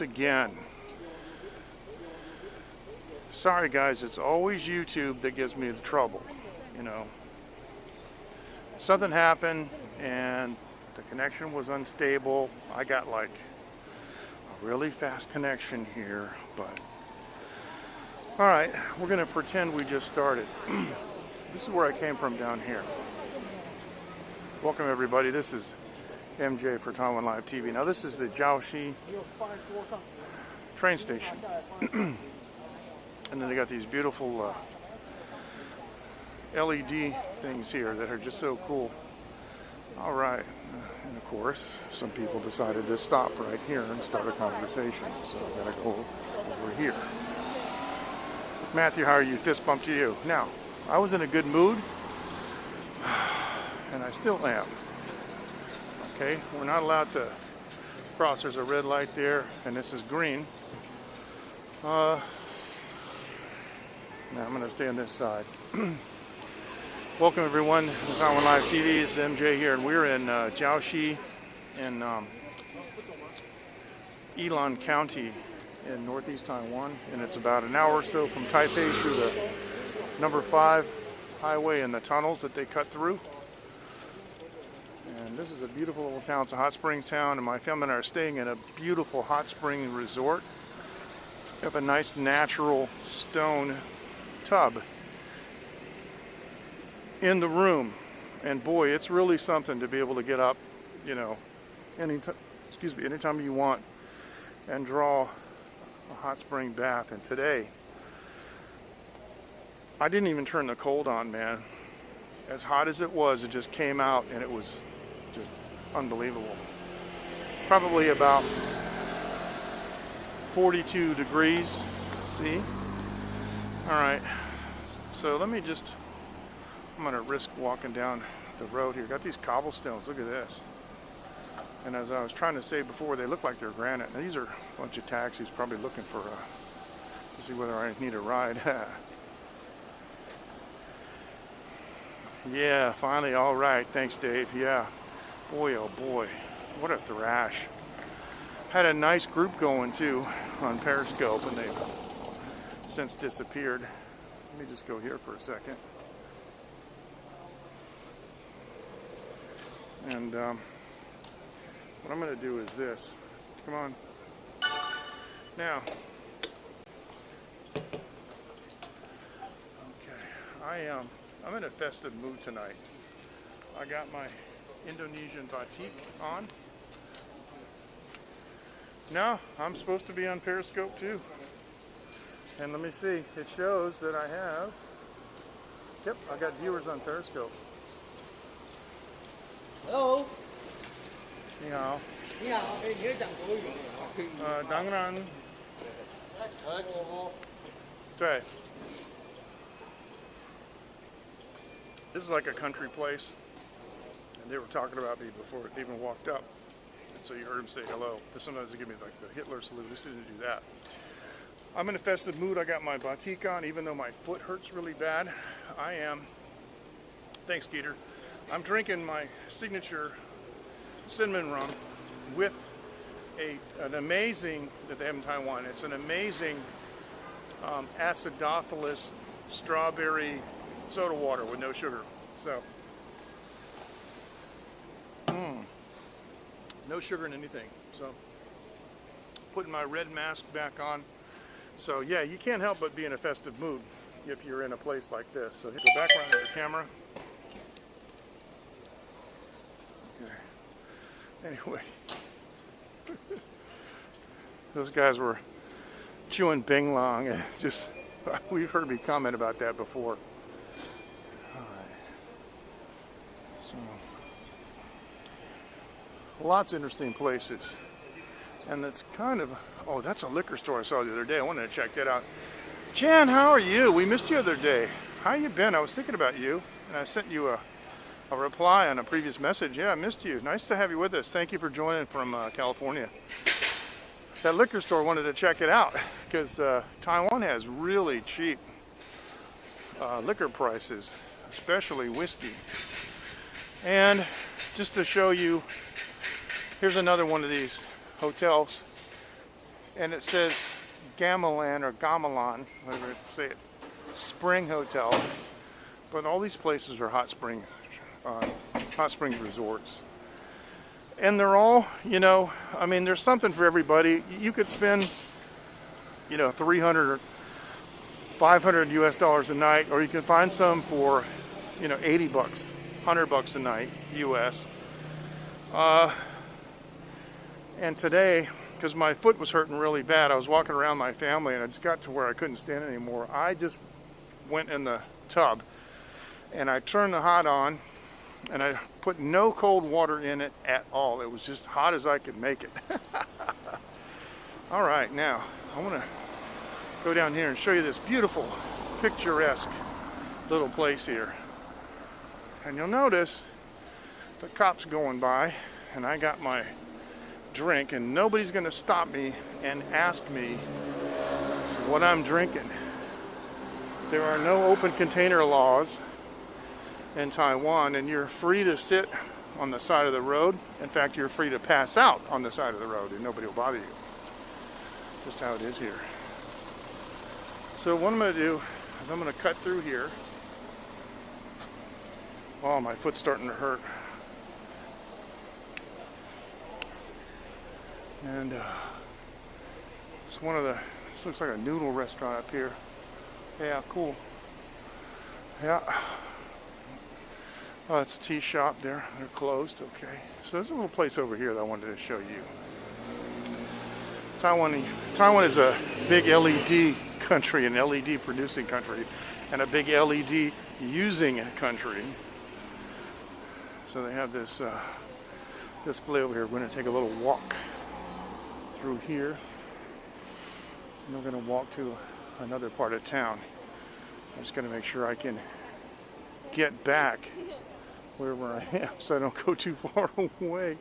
lost again. Sorry guys, it's always YouTube that gives me the trouble, you know. Something happened and the connection was unstable. I got like a really fast connection here, but all right, we're gonna pretend we just started. This is where I came from down here. Welcome everybody, this is MJ for Taiwan Live TV. Now this is the Jiaoxi train station. And then they got these beautiful LED things here that are just so cool. All right, and of course, some people decided to stop right here and start a conversation. So I gotta go over here. Matthew, how are you? Fist bump to you. Now, I was in a good mood, and I still am. Okay, we're not allowed to cross. There's a red light there, and this is green. Now I'm going to stay on this side. Welcome everyone to Taiwan Live TV. It's MJ here, and we're in Jiaoxi in Yilan County in northeast Taiwan, and it's about an hour or so from Taipei to the number 5 highway and the tunnels that they cut through. And this is a beautiful little town. It's a hot spring town, and my family and I are staying in a beautiful hot spring resort. We have a nice natural stone tub in the room, and boy, it's really something to be able to get up, you know, anytime you want and draw a hot spring bath. And today I didn't even turn the cold on, man. As hot as it was, it just came out and it was just unbelievable. Probably about 42 degrees. See? All right, so I'm gonna risk walking down the road here. Got these cobblestones, look at this. And as I was trying to say before, they look like they're granite. Now these are a bunch of taxis probably looking for to see whether I need a ride. Yeah, finally, all right, thanks Dave. Yeah, boy oh boy, what a thrash. Had a nice group going too on Periscope, and they've since disappeared. Let me just go here for a second. And what I'm going to do is this. Come on. Now, okay, I'm in a festive mood tonight. I got my Indonesian batik on. Now, I'm supposed to be on Periscope too. And let me see, it shows that I have, yep, I got viewers on Periscope. Hello. 你好。你好，哎，你会讲国语吗？当然。在直播。对。This is like a country place, and they were talking about me before it even walked up. And so you heard them say hello. Sometimes they give me like the Hitler salute. This didn't do that. I'm in a festive mood. I got my batik on, even though my foot hurts really bad. I am. Thanks, Skeeter. I'm drinking my signature cinnamon rum with an amazing, that they have in Taiwan, it's an amazing acidophilus strawberry soda water with no sugar. So, no sugar in anything. So, putting my red mask back on. So yeah, you can't help but be in a festive mood if you're in a place like this. So hit the background of the camera. Okay. Anyway, those guys were chewing Bing Long, and just we've heard me comment about that before. All right. So lots of interesting places, and that's kind of. Oh, that's a liquor store I saw the other day. I wanted to check that out. Jan, how are you? We missed you the other day. How you been? I was thinking about you, and I sent you a reply on a previous message. Yeah, I missed you. Nice to have you with us. Thank you for joining from California. That liquor store wanted to check it out because Taiwan has really cheap liquor prices, especially whiskey. And just to show you, here's another one of these hotels. and it says Gamelan or Gamelan, whatever you say it, Spring Hotel. But all these places are hot spring resorts. And they're all, you know, I mean, there's something for everybody. You could spend, you know, 300 or 500 US dollars a night, or you can find some for, you know, 80 bucks, 100 bucks a night US. And today, because my foot was hurting really bad, I was walking around my family and I just got to where I couldn't stand anymore. I just went in the tub and I turned the hot on and I put no cold water in it at all. It was just hot as I could make it. All right, now I want to go down here and show you this beautiful, picturesque little place here. And you'll notice the cops going by and I got my drink and nobody's going to stop me and ask me what I'm drinking. There are no open container laws in Taiwan, and you're free to sit on the side of the road. In fact, you're free to pass out on the side of the road and nobody will bother you. Just how it is here. So what I'm going to do is I'm going to cut through here. Oh, my foot's starting to hurt. And it's one of the, this looks like a noodle restaurant up here. Yeah, cool. Yeah. Oh, it's a tea shop there. They're closed. Okay. So there's a little place over here that I wanted to show you. Taiwan is a big LED country, an LED producing country, and a big LED using country. So they have this display over here. We're going to take a little walk through here. And we're going to walk to another part of town. I'm just going to make sure I can get back wherever I am so I don't go too far away,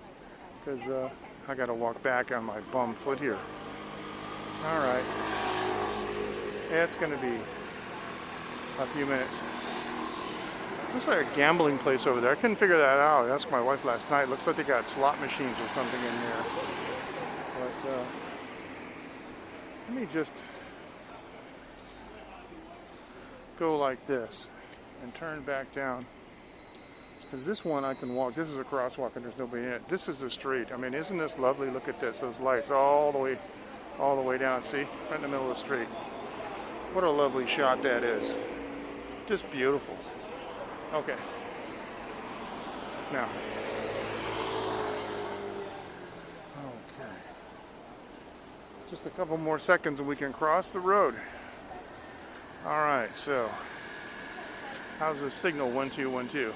because I got to walk back on my bum foot here. All right. Yeah, it's going to be a few minutes. Looks like a gambling place over there. I couldn't figure that out. I asked my wife last night. Looks like they got slot machines or something in there. But let me just go like this and turn back down, because this one I can walk. This is a crosswalk and there's nobody in it. This is the street. I mean, isn't this lovely? Look at this, those lights all the way down. See, right in the middle of the street. What a lovely shot that is. Just beautiful. Okay. Now. Okay. Just a couple more seconds and we can cross the road. All right, so how's the signal? 1 2 1 2.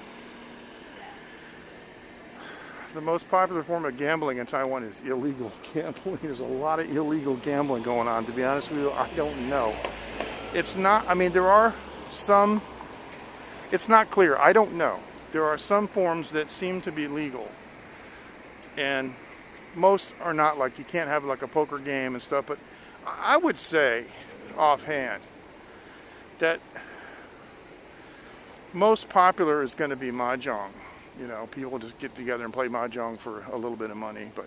The most popular form of gambling in Taiwan is illegal gambling. There's a lot of illegal gambling going on. To be honest with you, I don't know. It's not, I mean, there are some, it's not clear. I don't know. There are some forms that seem to be legal, and most are not. Like, you can't have like a poker game and stuff, but I would say offhand that most popular is going to be mahjong. You know, people just get together and play mahjong for a little bit of money, but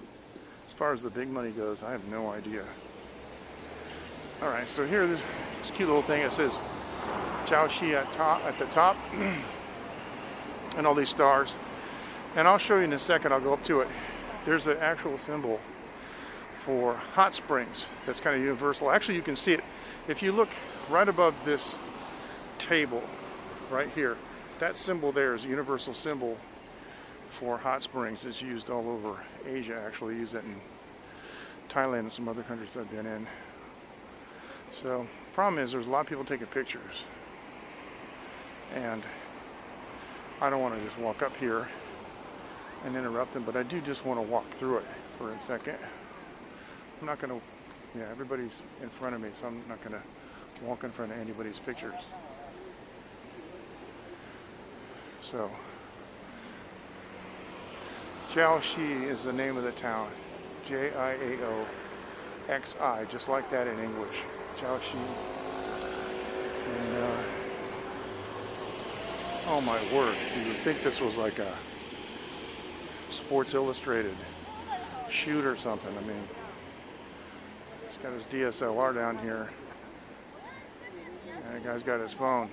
as far as the big money goes, I have no idea. All right, so here's this cute little thing. It says Jiaoxi at the top, and all these stars. And I'll show you in a second. I'll go up to it. There's an actual symbol for hot springs that's kind of universal. Actually, you can see it if you look right above this table right here. That symbol there is a universal symbol for hot springs. It's used all over Asia. Actually, use it in Thailand and some other countries I've been in. So the problem is there's a lot of people taking pictures, and I don't want to just walk up here and interrupt them, but I do just want to walk through it for a second. I'm not going to, yeah, everybody's in front of me, so I'm not going to walk in front of anybody's pictures. So, Jiaoxi is the name of the town. Jiaoxi, just like that in English. Jiaoxi. And, oh my word, you would think this was like a Sports Illustrated shoot or something. I mean, it's He's got his DSLR down here. And the guy's got his phone.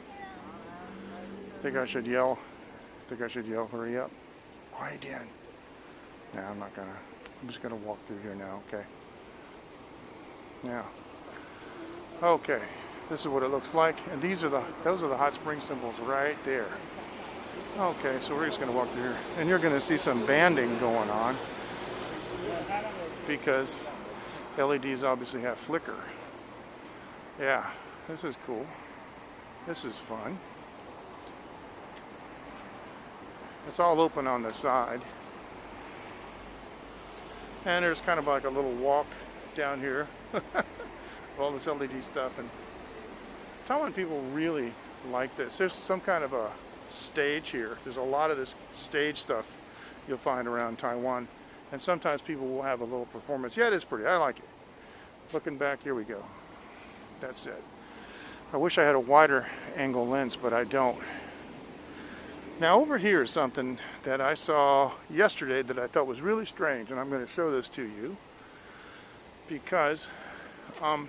Think I should yell? Hurry up. Quiet down. No, I'm not gonna. I'm just gonna walk through here now, okay? Now. Okay. This is what it looks like. And those are the hot spring symbols right there. Okay, so we're just gonna walk through here. And you're gonna see some banding going on because LEDs obviously have flicker. Yeah, this is cool. This is fun. It's all open on the side. And there's kind of like a little walk down here with all this LED stuff. And Taiwan people really like this. There's some kind of a stage here. There's a lot of this stage stuff you'll find around Taiwan. And sometimes people will have a little performance. Yeah, it is pretty. I like it. Looking back, here we go. That's it. I wish I had a wider angle lens, but I don't. Now over here is something that I saw yesterday that I thought was really strange, and I'm going to show this to you because I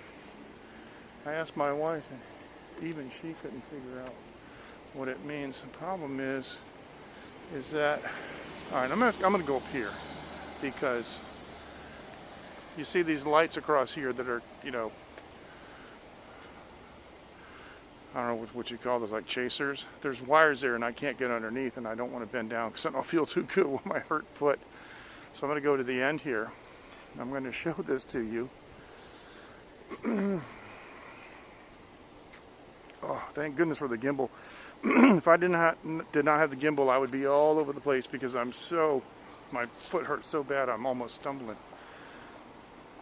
asked my wife, and even she couldn't figure out what it means. The problem is that, all right, I'm going to go up here because you see these lights across here that are, you know, I don't know what you call those, like chasers. There's wires there and I can't get underneath, and I don't want to bend down because I don't feel too good with my hurt foot. So I'm going to go to the end here. I'm going to show this to you. Oh, thank goodness for the gimbal. If I did not have the gimbal, I would be all over the place because my foot hurts so bad I'm almost stumbling.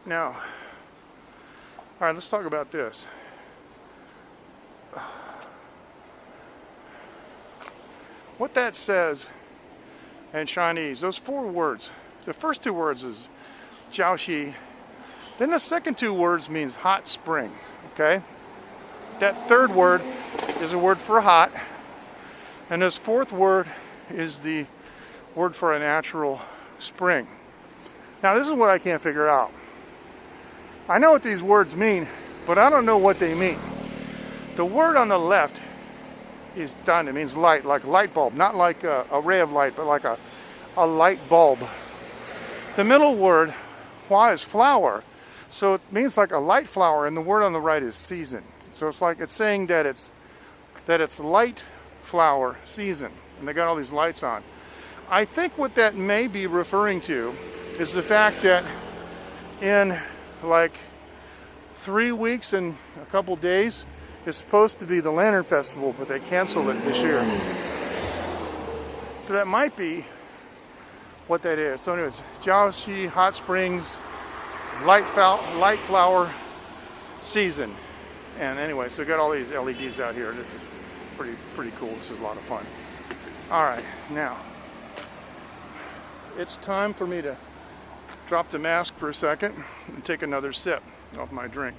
Now, all right, let's talk about this. What that says in Chinese, those 4 words, the first 2 words is Jiaoxi, then the second 2 words means hot spring, okay? That 3rd word is a word for hot, and this 4th word is the word for a natural spring. Now this is what I can't figure out. I know what these words mean, but I don't know what they mean. The word on the left is dan. It means light, like a light bulb. Not like a ray of light, but like a light bulb. The middle word, hua, is flower. So it means like a light flower, and the word on the right is season. So it's like it's saying that it's light flower season. And they got all these lights on. I think what that may be referring to is the fact that in like 3 weeks and a couple days, it's supposed to be the Lantern Festival, but they canceled it this year. So that might be what that is. So anyways, Jiaoxi, hot springs, light flower season. And anyway, so we got all these LEDs out here. This is pretty cool. This is a lot of fun. All right, now it's time for me to drop the mask for a second and take another sip of my drink.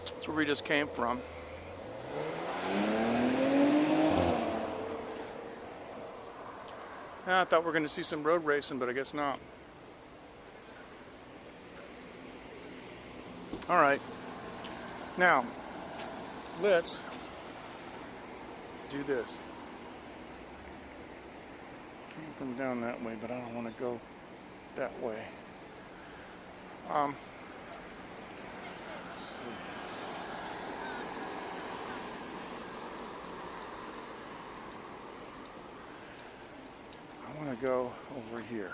That's where we just came from. I thought we were going to see some road racing, but I guess not. All right. Now, let's do this. Came from down that way, but I don't want to go that way. I want to go over here.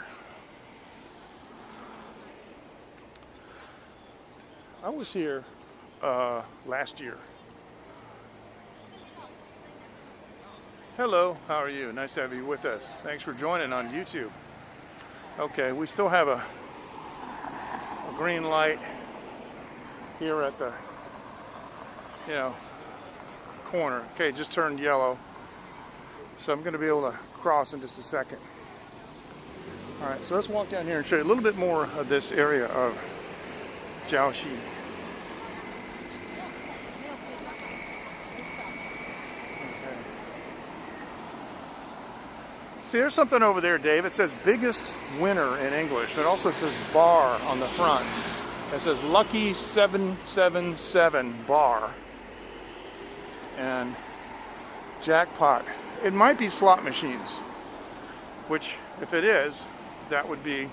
I was here last year. Hello, how are you? Nice to have you with us. Thanks for joining on YouTube. Okay, we still have a green light here at the, corner. Okay, just turned yellow. So I'm going to be able to cross in just a second. All right, so let's walk down here and show you a little bit more of this area of Jiaoxi. See, there's something over there, Dave. It says biggest winner in English. It also says bar on the front. It says Lucky 777 bar. And jackpot. It might be slot machines, which if it is, that would be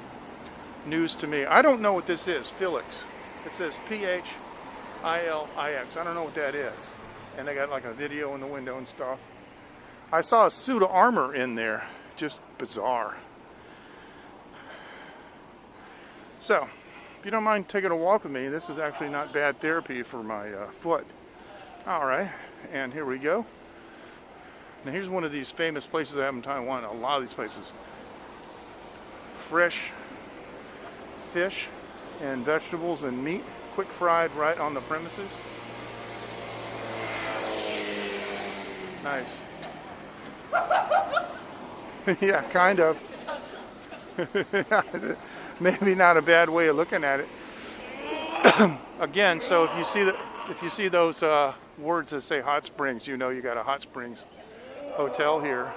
news to me. I don't know what this is, Philix. It says Philix. I don't know what that is. And they got like a video in the window and stuff. I saw a suit of armor in there. Just bizarre. So, if you don't mind taking a walk with me, this is actually not bad therapy for my foot. Alright, and here we go. Now here's one of these famous places I have in Taiwan. A lot of these places. Fresh fish and vegetables and meat, quick fried right on the premises. Nice. Yeah, kind of. Maybe not a bad way of looking at it. Again, so if you see those words that say hot springs, you know you got a hot springs hotel here.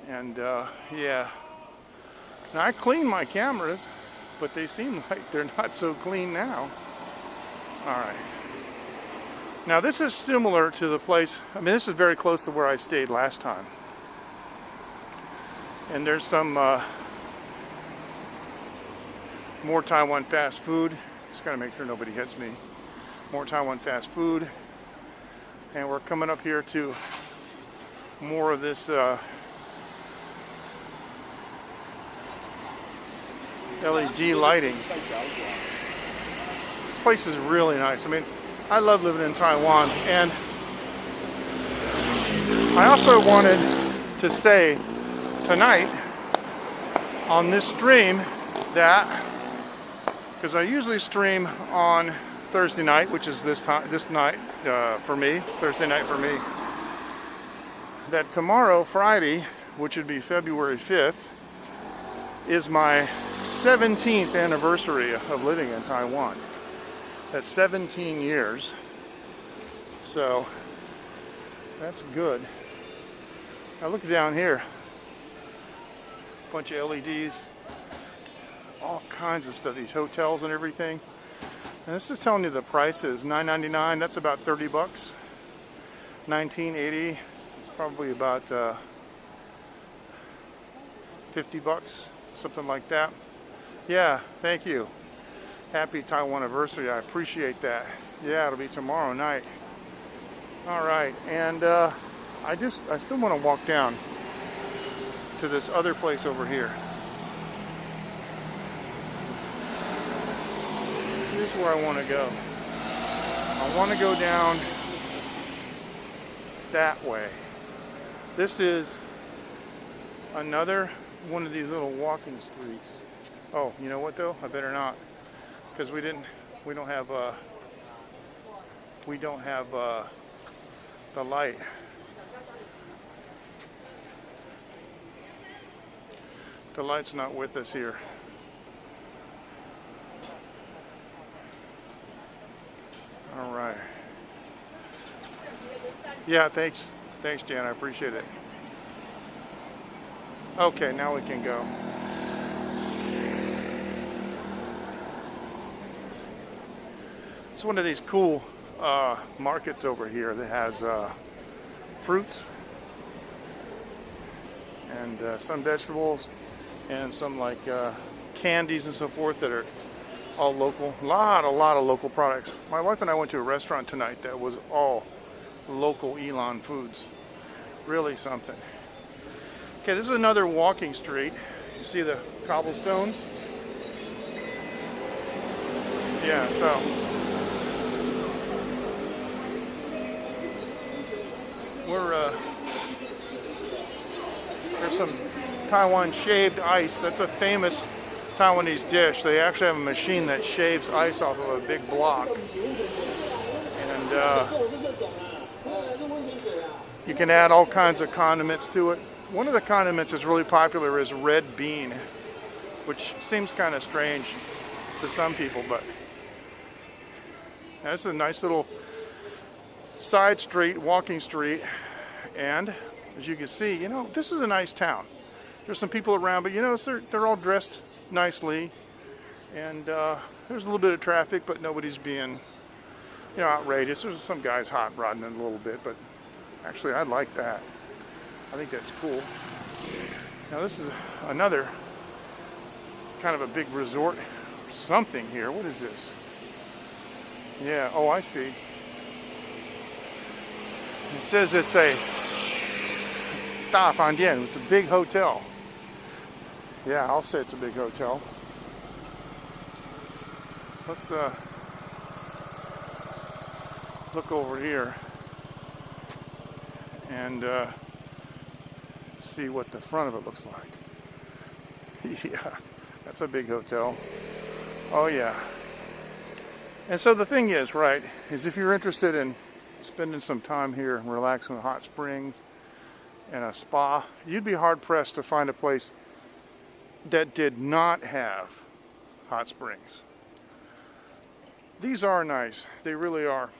And yeah. Now I clean my cameras, but they seem like they're not so clean now. All right. Now this is similar to the place, I mean this is very close to where I stayed last time. And there's some more Taiwan fast food. Just gotta make sure nobody hits me. More Taiwan fast food. And we're coming up here to more of this LED lighting. This place is really nice. I mean, I love living in Taiwan, and I also wanted to say tonight on this stream that, because I usually stream on Thursday night, which is this night for me, Thursday night for me, that tomorrow, Friday, which would be February 5th, is my 17th anniversary of living in Taiwan. That's 17 years. So that's good. Now look down here. Bunch of LEDs. All kinds of stuff. These hotels and everything. And this is telling you the prices. $9.99. That's about 30 bucks. $19.80. Probably about 50 bucks. Something like that. Yeah, thank you. Happy Taiwan anniversary. I appreciate that. Yeah, it'll be tomorrow night. All right, and I still want to walk down to this other place over here. Here's where I want to go. I want to go down that way. This is another one of these little walking streets. Oh, you know what though? I better not, because we don't have the light. The light's not with us here. All right. Yeah, thanks, Jan. I appreciate it. Okay, now we can go. It's one of these cool markets over here that has fruits and some vegetables and some like candies and so forth that are all local. A lot of local products. My wife and I went to a restaurant tonight that was all local Yilan foods. Really something. Okay, this is another walking street. You see the cobblestones? Yeah, so there's some Taiwan shaved ice. That's a famous Taiwanese dish. They actually have a machine that shaves ice off of a big block. And you can add all kinds of condiments to it. One of the condiments that's really popular is red bean, which seems kind of strange to some people, but this is a nice little side street, walking street, and as you can see, you know, this is a nice town. There's some people around, but you know, they're all dressed nicely, and there's a little bit of traffic, but nobody's being, you know, outrageous. There's some guys hot rodding a little bit, but actually I like that. I think that's cool. Now this is another kind of a big resort or something here. What is this? Yeah, oh, I see. It says it's a Da Fandian. It's a big hotel. Yeah, I'll say it's a big hotel. Let's look over here and see what the front of it looks like. Yeah, that's a big hotel. Oh yeah. And so the thing is, right, is if you're interested in spending some time here and relaxing in hot springs and a spa, you'd be hard pressed to find a place that did not have hot springs. These are nice, they really are.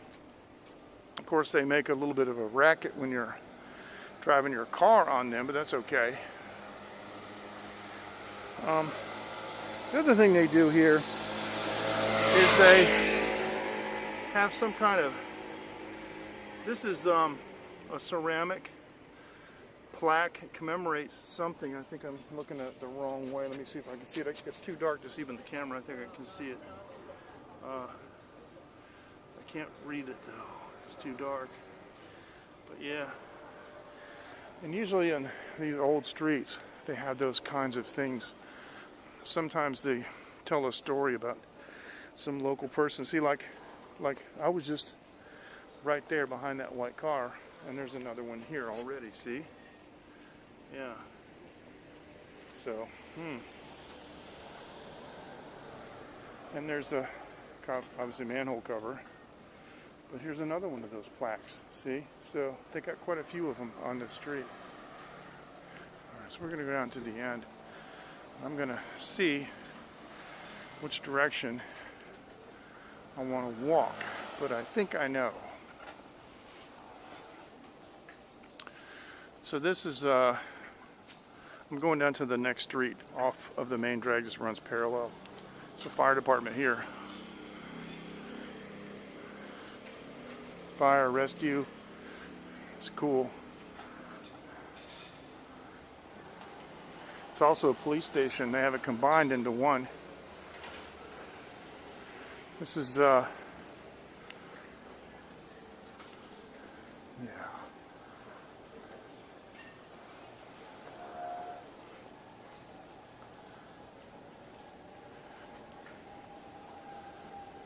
Of course, they make a little bit of a racket when you're driving your car on them, but that's okay. The other thing they do here is they have some kind of, this is a ceramic plaque. It commemorates something. I think I'm looking at it the wrong way. Let me see if I can see it. It's too dark to see even the camera. I think I can see it. I can't read it though. It's too dark. But yeah. And usually in these old streets, they have those kinds of things. Sometimes they tell a story about some local person. See, like I was just right there behind that white car, and there's another one here already, see? Yeah. So, And there's a, obviously, manhole cover. But here's another one of those plaques, see? So they got quite a few of them on the street. All right, so we're going to go down to the end. I'm going to see which direction I want to walk, but I think I know. So this is, I'm going down to the next street off of the main drag, just runs parallel. It's the fire department here. Fire, rescue, it's cool. It's also a police station. They have it combined into one. This is, yeah.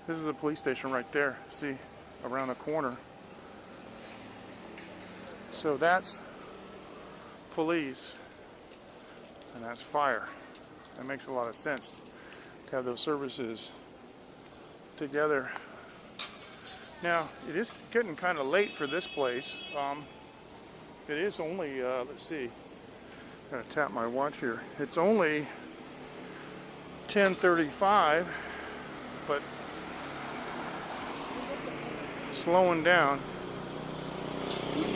This is a police station right there. See, around the corner. So that's police and that's fire. That makes a lot of sense to have those services together. Now, it is getting kind of late for this place. It is only, let's see, I'm gonna tap my watch here. It's only 10:35, but slowing down.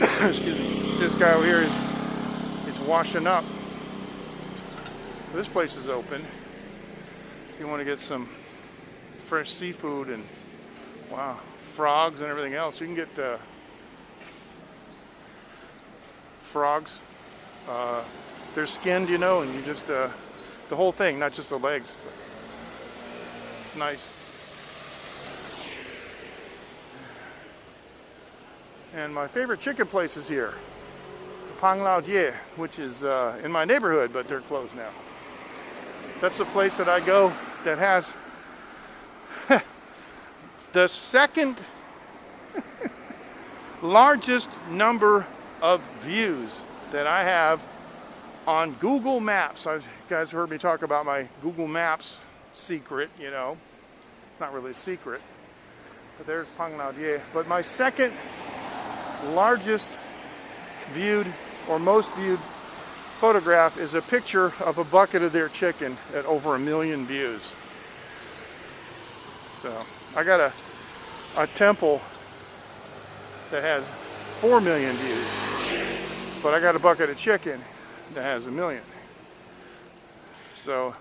Excuse me. This guy over here is washing up. This place is open. If you want to get some fresh seafood and, wow, frogs and everything else, you can get frogs. They're skinned, you know, and you just, the whole thing, not just the legs. It's nice. And my favorite chicken place is here, Pang Lao Die, which is in my neighborhood, but they're closed now. That's the place that I go that has the second largest number of views that I have on Google Maps. You guys heard me talk about my Google Maps secret, you know. Not really a secret, but there's Pang Lao Die. But my second largest viewed or most viewed photograph is a picture of a bucket of their chicken at over 1 million views. So I got a temple that has 4 million views. But I got a bucket of chicken that has 1 million. So,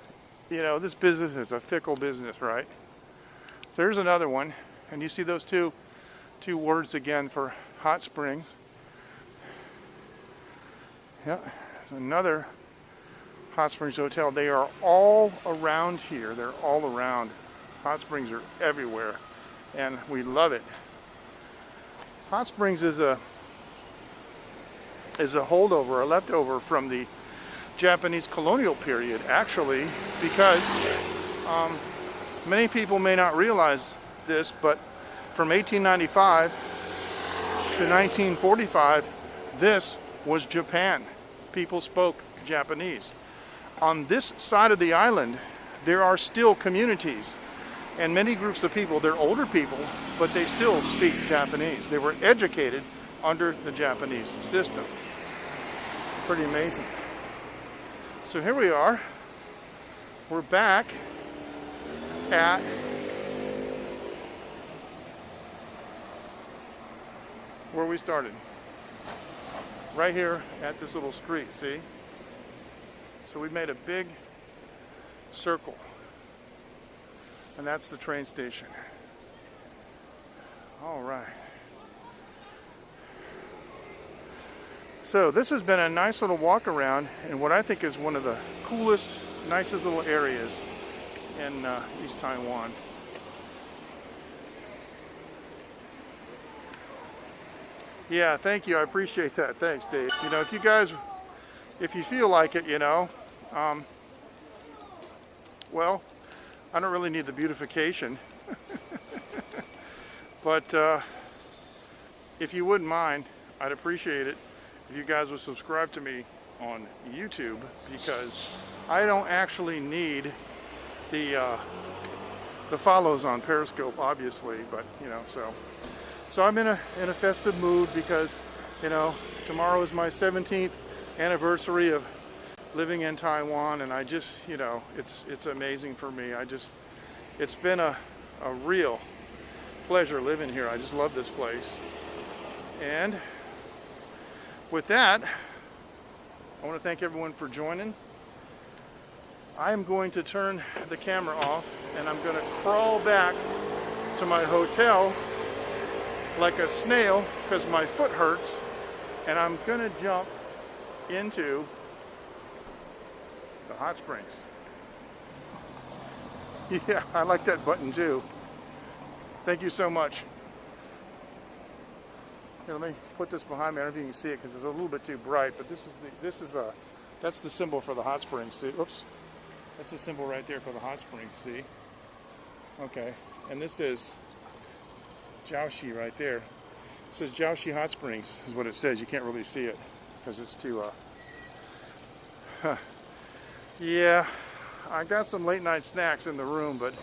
you know, this business is a fickle business, right? So here's another one. And you see those two words again for hot springs. Yeah, it's another hot springs hotel. They are all around here. They're all around. Hot springs are everywhere, and we love it. Hot springs is a holdover, a leftover from the Japanese colonial period, actually, because many people may not realize this, but from 1895 to 1945, this was Japan. People spoke Japanese. On this side of the island, there are still communities and many groups of people. They're older people, but they still speak Japanese. They were educated under the Japanese system. Pretty amazing. So here we are. We're back at where we started. Right here at this little street, see? So we made a big circle. And that's the train station. All right. So this has been a nice little walk around in what I think is one of the coolest, nicest little areas in East Taiwan. Yeah, thank you. I appreciate that. Thanks, Dave. You know, if you feel like it, you know, well, I don't really need the beautification. But if you wouldn't mind, I'd appreciate it if you guys would subscribe to me on YouTube, because I don't actually need the follows on Periscope, obviously, but you know, so I'm in a festive mood because, you know, tomorrow is my 17th anniversary of living in Taiwan, and I just, you know, it's amazing for me. It's been a real pleasure living here. I just love this place. And with that, I want to thank everyone for joining. I am going to turn the camera off, and I'm going to crawl back to my hotel like a snail because my foot hurts, and I'm going to jump into the hot springs. Yeah, I like that button too. Thank you so much. Here, let me put this behind me. I don't know if you can see it because it's a little bit too bright, but that's the symbol for the hot springs. See, oops, that's the symbol right there for the hot springs. See, okay, and this is Jiaoxi right there. It says Jiaoxi Hot Springs is what it says. You can't really see it because it's too yeah, I got some late night snacks in the room, but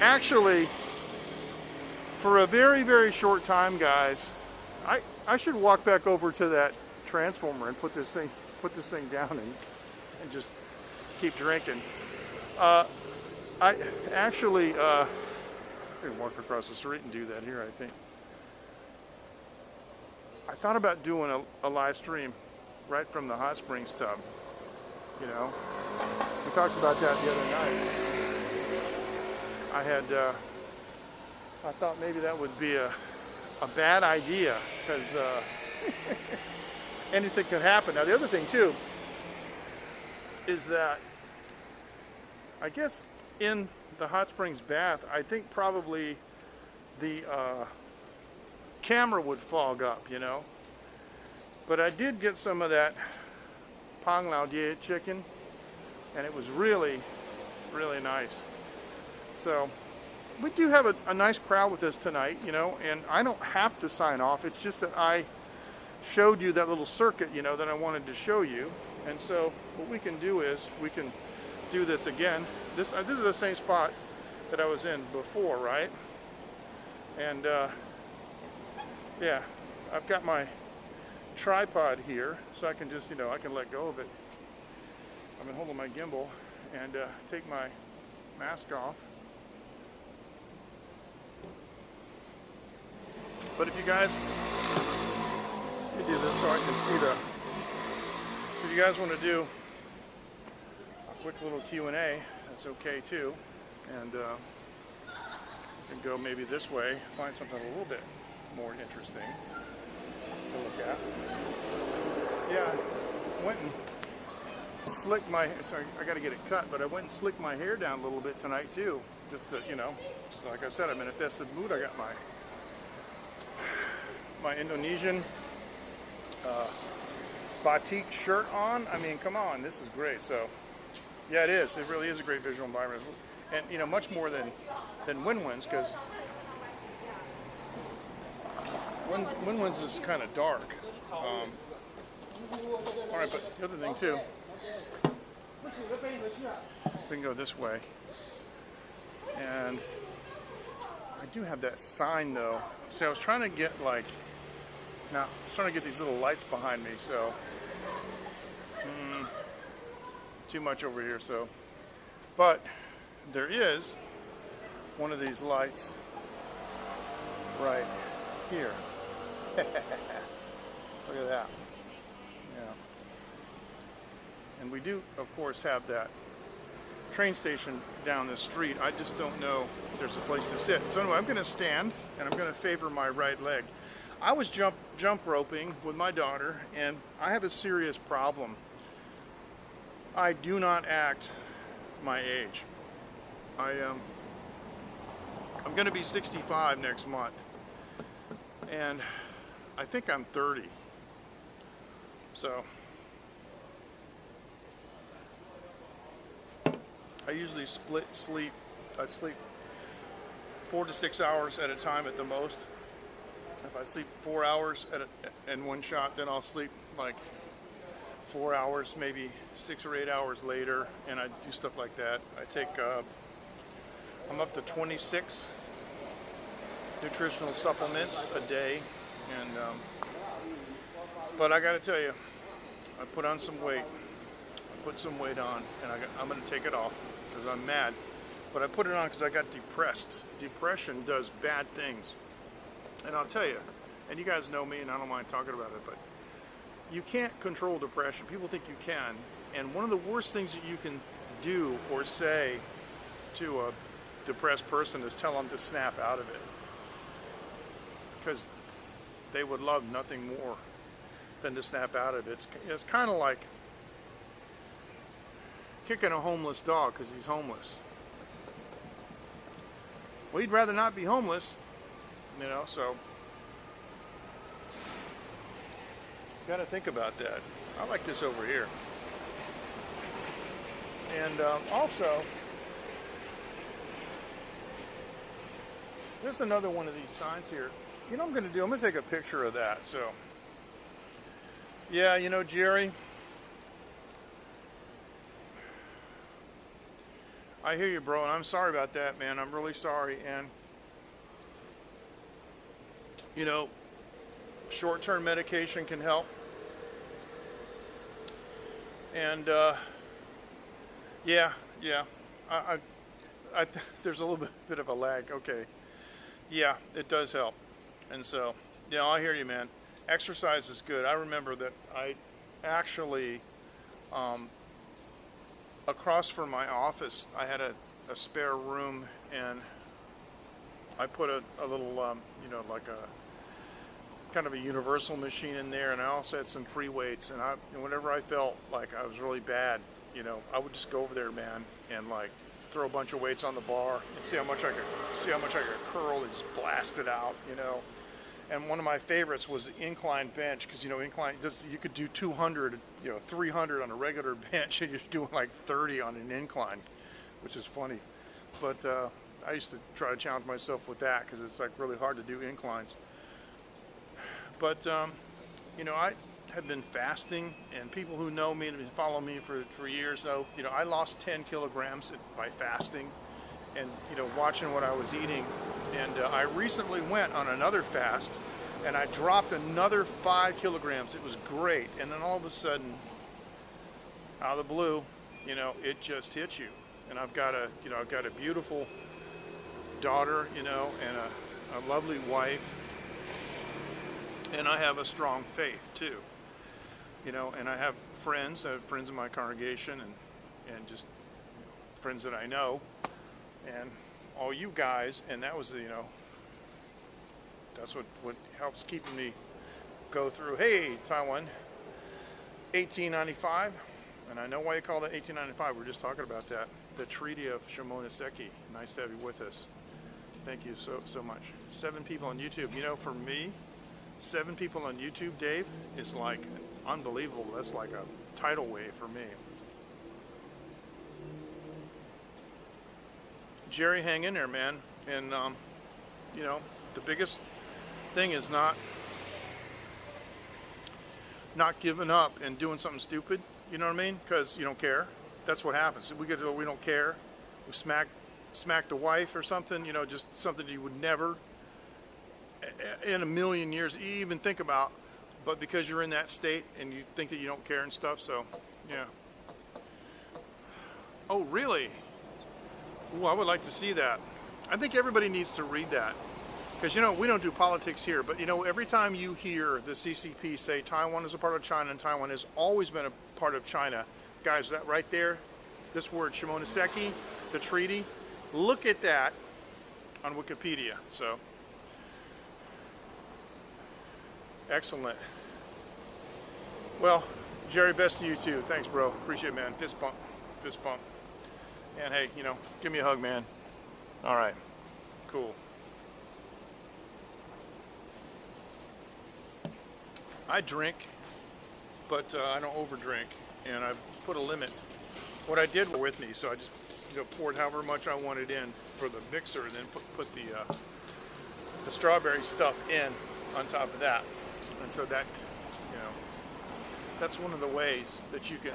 actually, for a very, very short time, guys, I should walk back over to that transformer and put this thing down and just keep drinking. I actually I can walk across the street and do that here, I think. I thought about doing a live stream right from the hot springs tub. You know, we talked about that the other night. I thought maybe that would be a bad idea because anything could happen. Now the other thing too is that I guess in the hot springs bath, I think probably the camera would fog up, you know. But I did get some of that Pang Lao Die chicken, and it was really, really nice. So we do have a nice crowd with us tonight, you know, and I don't have to sign off. It's just that I showed you that little circuit, you know, that I wanted to show you. And so what we can do is we can do this again. This is the same spot that I was in before, right? And yeah, I've got my tripod here, so I can just, you know, I can let go of it. I've been holding my gimbal and take my mask off. But if you guys, me do this so I can see the. If you guys want to do a quick little Q&A, that's okay too. And you can go maybe this way, find something a little bit more interesting to look at. Yeah, I went and slicked my. Sorry, I got to get it cut, but I went and slicked my hair down a little bit tonight too, just to, you know, just like I said, I'm in a festive mood. I got my Indonesian batik shirt on. I mean, come on, this is great. So, yeah, it is. It really is a great visual environment, and you know, much more than Win-Win's, because Win-Win's is kind of dark. All right, but the other thing too, we can go this way, and I do have that sign though. See, I was trying to get like. Now, I was trying to get these little lights behind me, so too much over here, so. But there is one of these lights right here. Look at that. Yeah. And we do, of course, have that train station down the street. I just don't know if there's a place to sit. So anyway, I'm going to stand, and I'm going to favor my right leg. I was jump roping with my daughter, and I have a serious problem. I do not act my age. I'm going to be 65 next month, and I think I'm 30. So I usually split sleep. I sleep 4 to 6 hours at a time at the most. If I sleep 4 hours in one shot, then I'll sleep like 4 hours, maybe 6 or 8 hours later, and I do stuff like that. I take, I'm up to 26 nutritional supplements a day, and but I got to tell you, I put on some weight. I put some weight on, and I'm going to take it off because I'm mad. But I put it on because I got depressed. Depression does bad things. And I'll tell you, and you guys know me, and I don't mind talking about it, but you can't control depression. People think you can. And one of the worst things that you can do or say to a depressed person is tell them to snap out of it. Because they would love nothing more than to snap out of it. It's kind of like kicking a homeless dog because he's homeless. Well, he'd rather not be homeless. You know, so got to think about that. I like this over here. And also, there's another one of these signs here. You know what I'm going to do? I'm going to take a picture of that. So, yeah, you know, Jerry, I hear you, bro, and I'm sorry about that, man. I'm really sorry. And you know, short-term medication can help. And yeah, there's a little bit of a lag. Okay, yeah, it does help. And so, yeah, I hear you, man. Exercise is good. I remember that I actually, across from my office, I had a spare room, and I put a little, you know, like a kind of a universal machine in there, and I also had some free weights. And whenever I felt like I was really bad, you know, I would just go over there, man, and like throw a bunch of weights on the bar and see how much I could curl and just blast it out, you know. And one of my favorites was the incline bench, because you know, you could do 200, you know, 300 on a regular bench, and you're doing like 30 on an incline, which is funny. But I used to try to challenge myself with that because it's like really hard to do inclines. But you know, I have been fasting, and people who know me and follow me for years know, you know, I lost 10 kilograms by fasting, and you know, watching what I was eating. And I recently went on another fast, and I dropped another 5 kilograms. It was great. And then all of a sudden, out of the blue, you know, it just hits you. And I've got a beautiful daughter, you know, and a lovely wife. And I have a strong faith too, you know, and I have friends in my congregation, and just friends that I know, and all you guys, and that was, you know, that's what helps keeping me go through. Hey, Taiwan, 1895, and I know why you call that 1895. We're just talking about that, the Treaty of Shimonoseki. Nice to have you with us. Thank you so much. 7 people on YouTube. You know, for me, 7 people on YouTube, Dave, is like unbelievable. That's like a tidal wave for me. Jerry, hang in there, man. And you know, the biggest thing is not giving up and doing something stupid. You know what I mean? Because you don't care. That's what happens. We don't care. We smack the wife or something. You know, just something you would never in a million years even think about. But because you're in that state and you think that you don't care and stuff. So, yeah. Oh, really? Ooh, I would like to see that. I think everybody needs to read that. Because, you know, we don't do politics here, but, you know, every time you hear the CCP say Taiwan is a part of China and Taiwan has always been a part of China, guys, that right there, this word, Shimonoseki, the treaty, look at that on Wikipedia. So, excellent. Well, Jerry, best to you too. Thanks, bro. Appreciate it, man. Fist bump. Fist bump. And hey, you know, give me a hug, man. All right. Cool. I drink, but I don't overdrink, and I've put a limit. What I did with me, so I just, you know, poured however much I wanted in for the mixer, and then put the strawberry stuff in on top of that, and so that, you know, that's one of the ways that you can.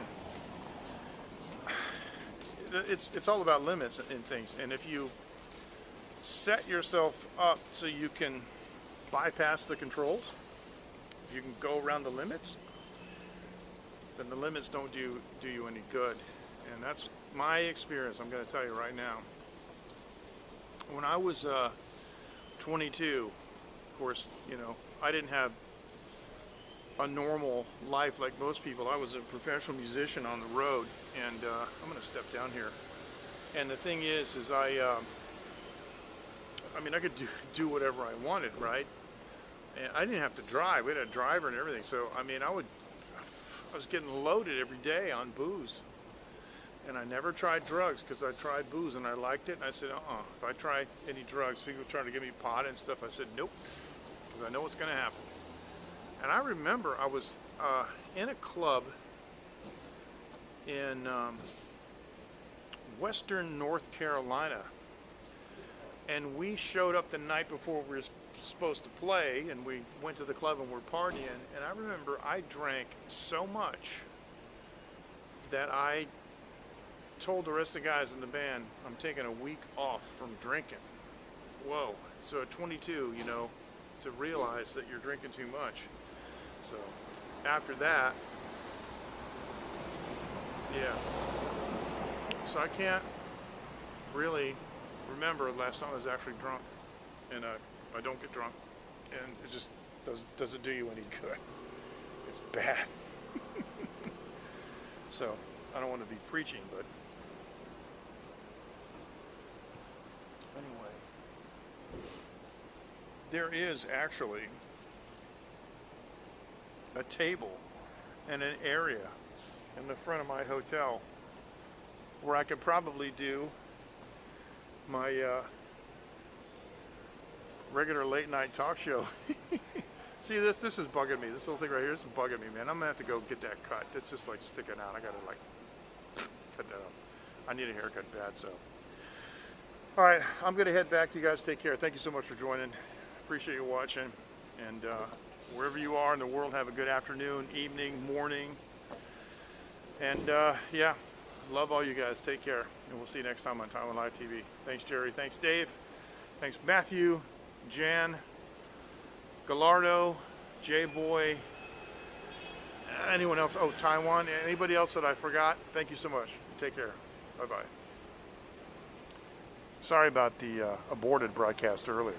It's all about limits and things, and if you set yourself up so you can bypass the controls. You can go around the limits, then the limits don't do you any good. And that's my experience, I'm going to tell you right now. When I was 22, of course, you know, I didn't have a normal life like most people. I was a professional musician on the road, and I'm going to step down here. And the thing is I mean, I could do whatever I wanted, right? And I didn't have to drive. We had a driver and everything. So, I mean, I was getting loaded every day on booze. And I never tried drugs because I tried booze and I liked it. And I said, if I try any drugs, people trying to give me pot and stuff, I said, nope, because I know what's going to happen. And I remember I was in a club in Western North Carolina. And we showed up the night before we were supposed to play, and we went to the club and we're partying, and I remember I drank so much that I told the rest of the guys in the band, I'm taking a week off from drinking. Whoa. So at 22, you know, to realize that you're drinking too much. So after that, yeah. So I can't really remember the last time I was actually drunk, and I don't get drunk, and it just doesn't do you any good. It's bad. So I don't want to be preaching, but anyway, there is actually a table and an area in the front of my hotel where I could probably do my regular late night talk show. See, this is bugging me. This little thing right here is bugging me, man. I'm gonna have to go get that cut. It's just like sticking out. I gotta like cut that out. I need a haircut bad, so. All right, I'm gonna head back. You guys take care. Thank you so much for joining. Appreciate you watching. And wherever you are in the world, have a good afternoon, evening, morning. And yeah, love all you guys. Take care. And we'll see you next time on Taiwan Live TV. Thanks, Jerry. Thanks, Dave. Thanks, Matthew, Jan, Gallardo, J-Boy, anyone else? Oh, Taiwan. Anybody else that I forgot? Thank you so much. Take care. Bye-bye. Sorry about the aborted broadcast earlier.